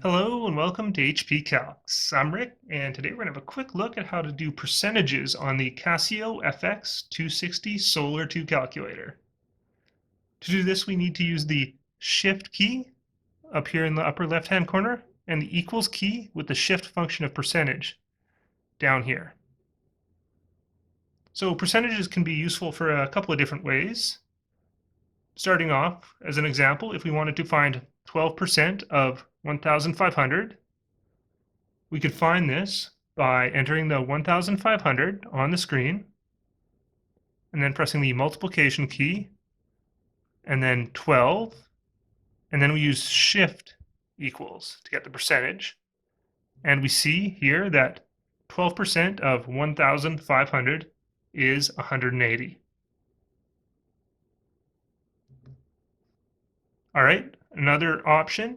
Hello and welcome to HP Calcs. I'm Rick, and today we're going to have a quick look at how to do percentages on the Casio fx-260 Solar 2 calculator. To do this, we need to use the Shift key up here in the upper left-hand corner and the equals key with the shift function of percentage down here. So percentages can be useful for a couple of different ways. Starting off, as an example, if we wanted to find 12% of 1,500, we could find this by entering the 1,500 on the screen and then pressing the multiplication key and then 12, and then we use shift equals to get the percentage. And we see here that 12% of 1,500 is 180. All right, another option.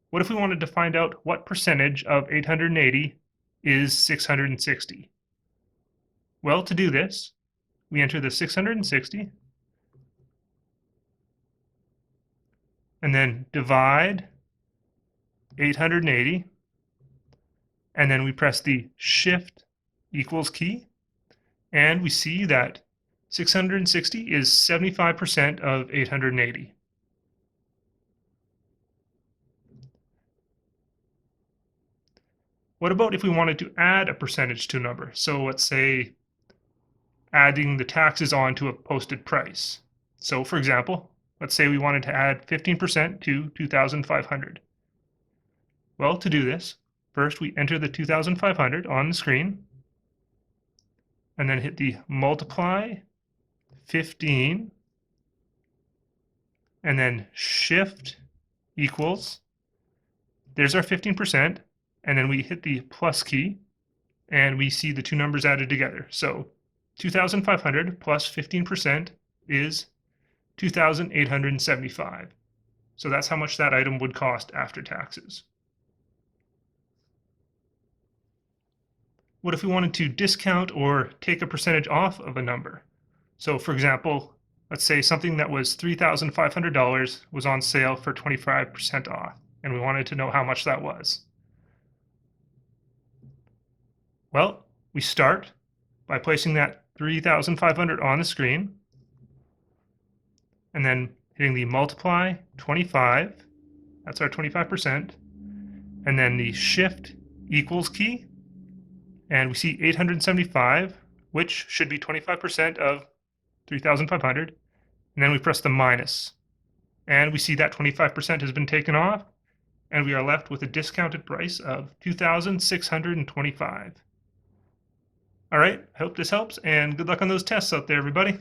What if we wanted to find out what percentage of 880 is 660? Well, to do this, we enter the 660 and then divide 880, and then we press the shift equals key, and we see that 660 is 75% of 880. What about if we wanted to add a percentage to a number? So let's say adding the taxes on to a posted price. So for example, let's say we wanted to add 15% to 2,500. Well, to do this, first we enter the 2,500 on the screen and then hit the multiply 15 and then shift equals. There's our 15%. And then we hit the plus key, and we see the two numbers added together. So 2,500 plus 15% is 2,875. So that's how much that item would cost after taxes. What if we wanted to discount or take a percentage off of a number? So for example, let's say something that was $3,500 was on sale for 25% off, and we wanted to know how much that was. Well, we start by placing that 3,500 on the screen and then hitting the multiply 25, that's our 25%, and then the shift equals key, and we see 875, which should be 25% of 3,500, and then we press the minus, and we see that 25% has been taken off, and we are left with a discounted price of $2,625. All right, I hope this helps, and good luck on those tests out there, everybody.